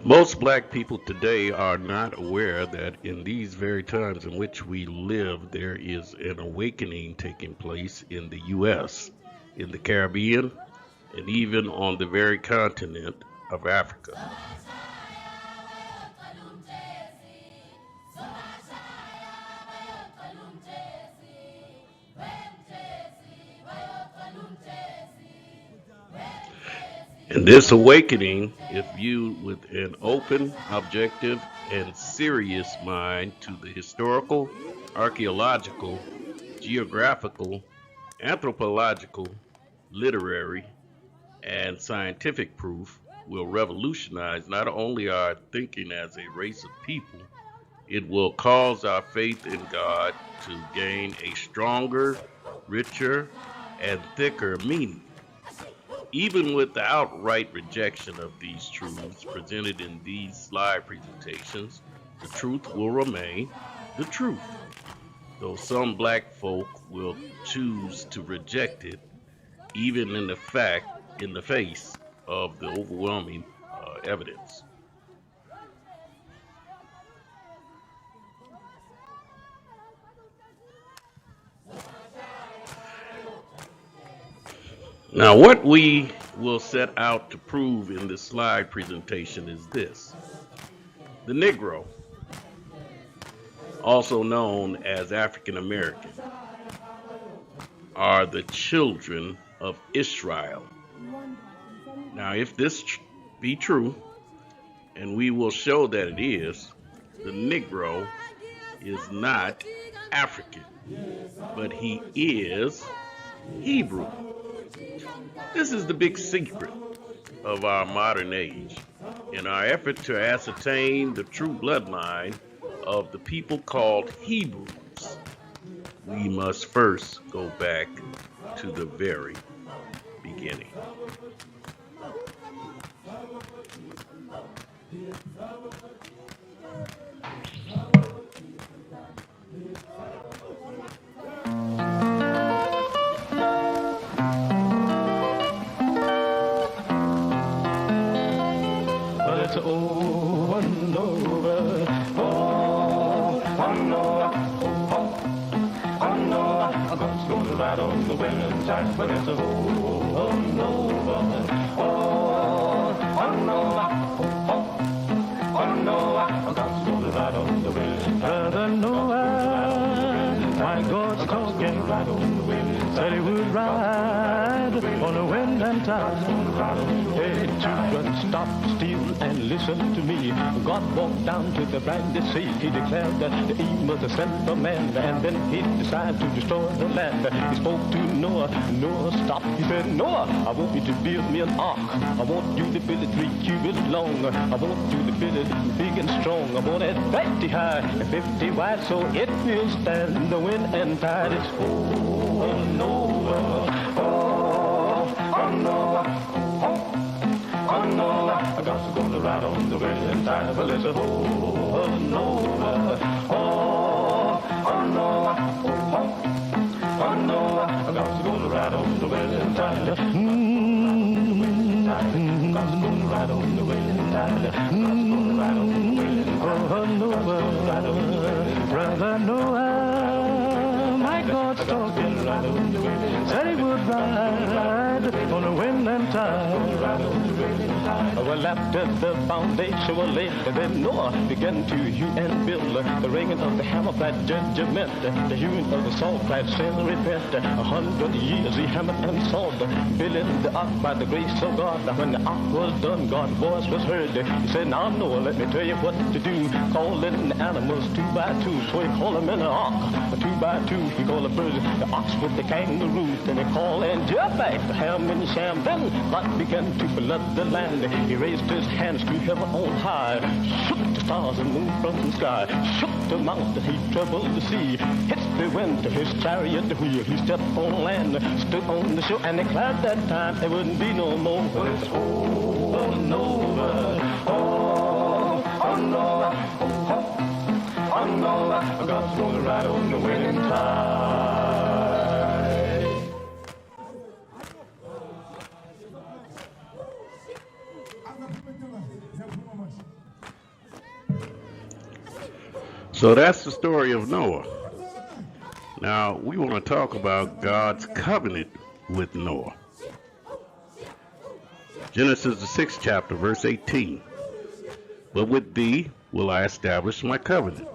Most black people today are not aware that in these very times in which we live, there is an awakening taking place in the U.S., in the Caribbean, and even on the very continent of Africa. And this awakening, if viewed with an open, objective, and serious mind to the historical, archaeological, geographical, anthropological, literary, and scientific proof, will revolutionize not only our thinking as a race of people, it will cause our faith in God to gain a stronger, richer, and thicker meaning. Even with the outright rejection of these truths presented in these slide presentations, the truth will remain the truth, though some black folk will choose to reject it, even in the face of the overwhelming evidence. Now, what we will set out to prove in this slide presentation is this. The Negro, also known as African American, are the children of Israel. Now, if this be true, and we will show that it is, the Negro is not African, but he is Hebrew. This is the big secret of our modern age. In our effort to ascertain the true bloodline of the people called Hebrews, we must first go back to the very beginning. It's over and over. Oh, I know, I know, I'm going to ride on the winning tide, but it's over and over. Oh, I know, I'm going to ride on the winning tide. Brother Noah, my God's talking, said he would ride on the wind and tide. Hey, children, stop still and listen to me. God walked down to the briny sea. He declared that the eve was the sent of man, and then he decided to destroy the land. He spoke to Noah. Noah stopped. He said, Noah, I want you to build me an ark. I want you to build it 3 cubits long. I want you to build it big and strong. I want it 50 high and 50 wide, so it will stand the wind and tide. It's over and over. Oh, Noah. Oh, no, I got to go to ride on the winning tide, but it's a over and over. Oh, no, I got to go to ride on the winning tide. Got to go to ride on the winning tide. Got to go to ride on the winning tide. Oh, Brother Noah, my God's talking, said he would ride on the wind and tide. Well, after the foundation was laid, then Noah began to hew and build. The ringing of the hammer that judgment, the hewing of the saw that sin repent. 100 years he hammered and sawed, building the ark by the grace of God. When the ark was done, God's voice was heard. He said, now Noah, let me tell you what to do. Call in the animals 2 by 2, so he called them in the ark. 2 by 2, he called the birds, the ox with the kangaroo. Then he called in Japheth, the ham and the sham. Then God began to flood the land. He raised his hands to heaven on high, shook the stars and moon from the sky, shook the mountain, he troubled the sea, hit the wind to his chariot wheel. He stepped on land, stood on the shore, and declared that time there wouldn't be no more. But it's over and over. Oh, no, God's gonna ride on the winning tide. Thank you very much. So that's the story of Noah. Now we want to talk about God's covenant with Noah. Genesis the 6th chapter, verse 18. But with thee will I establish my covenant,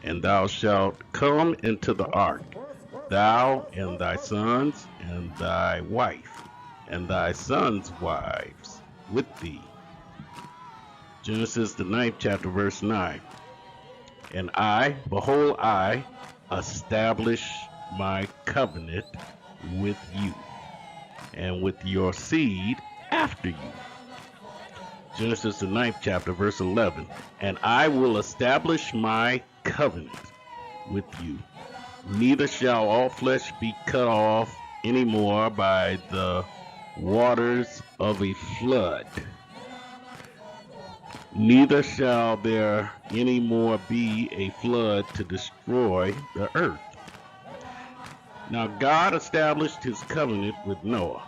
and thou shalt come into the ark, thou and thy sons and thy wife, and thy sons' wives with thee. Genesis the 9th chapter, verse 9. And I, behold, I establish my covenant with you, and with your seed after you. Genesis the 9th chapter, verse 11. And I will establish my covenant with you. Neither shall all flesh be cut off any more by the waters of a flood. Neither shall there any more be a flood to destroy the earth. Now God established his covenant with Noah.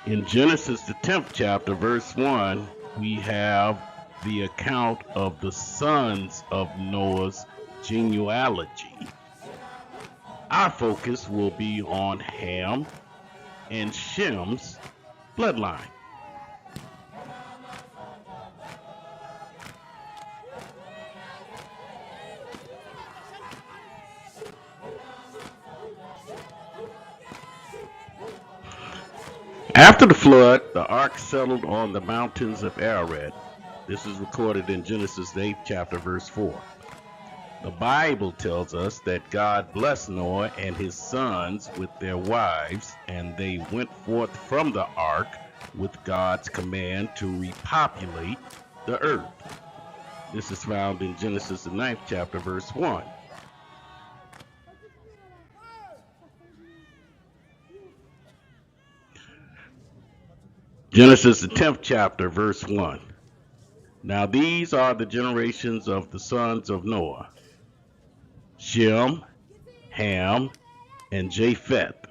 In Genesis the 10th chapter, verse 1, we have the account of the sons of Noah's genealogy. Our focus will be on Ham and Shem's bloodline. After the flood, the ark settled on the mountains of Ararat. This is recorded in Genesis the 8th chapter, verse 4. The Bible tells us that God blessed Noah and his sons with their wives, and they went forth from the ark with God's command to repopulate the earth. This is found in Genesis the 9th chapter, verse 1. Genesis the 10th chapter, verse 1. Now these are the generations of the sons of Noah: Shem, Ham, and Japheth,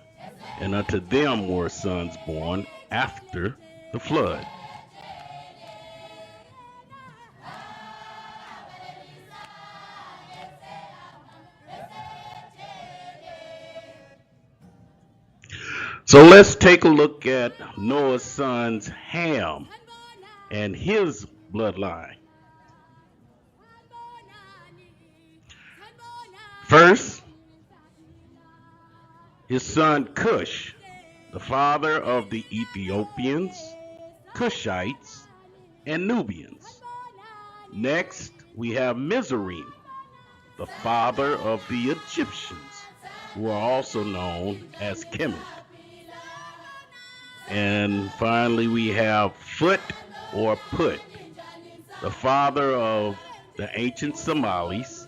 and unto them were sons born after the flood. So let's take a look at Noah's son's Ham and his bloodline. First, his son Cush, the father of the Ethiopians, Cushites, and Nubians. Next, we have Mizraim, the father of the Egyptians, who are also known as Kemet. And finally, we have Phut or Put, the father of the ancient Somalis,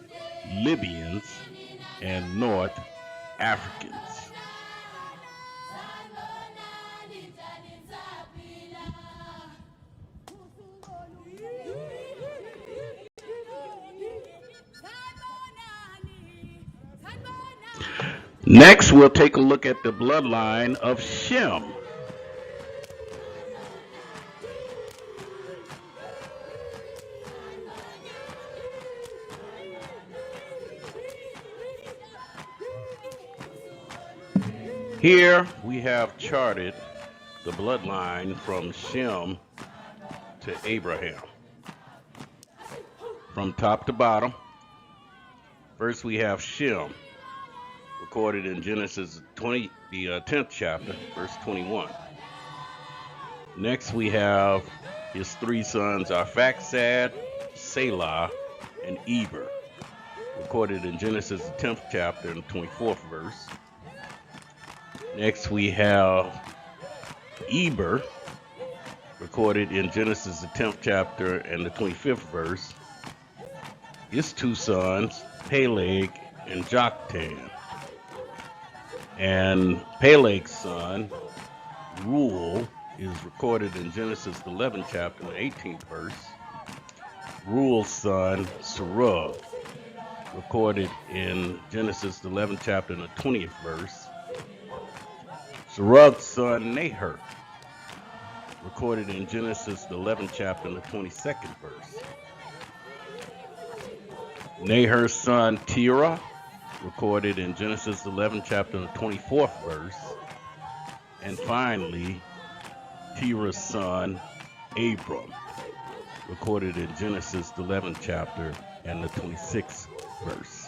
Libyans, and North Africans. Next, we'll take a look at the bloodline of Shem. Here we have charted the bloodline from Shem to Abraham, from top to bottom. First we have Shem, recorded in Genesis the 10th chapter, verse 21. Next we have his three sons, Arphaxad, Selah, and Eber, recorded in Genesis the 10th chapter and the 24th verse. Next we have Eber, recorded in Genesis the 10th chapter and the 25th verse. His two sons, Peleg and Joktan. And Peleg's son, Reuel, is recorded in Genesis the 11th chapter and the 18th verse. Reuel's son, Serug, recorded in Genesis the 11th chapter and the 20th verse. Serug's son, Nahor, recorded in Genesis the 11th chapter and the 22nd verse. Nahor's son Terah, recorded in Genesis 11, chapter 24th verse. And finally, Terah's son Abram, recorded in Genesis 11th chapter and the 26th verse.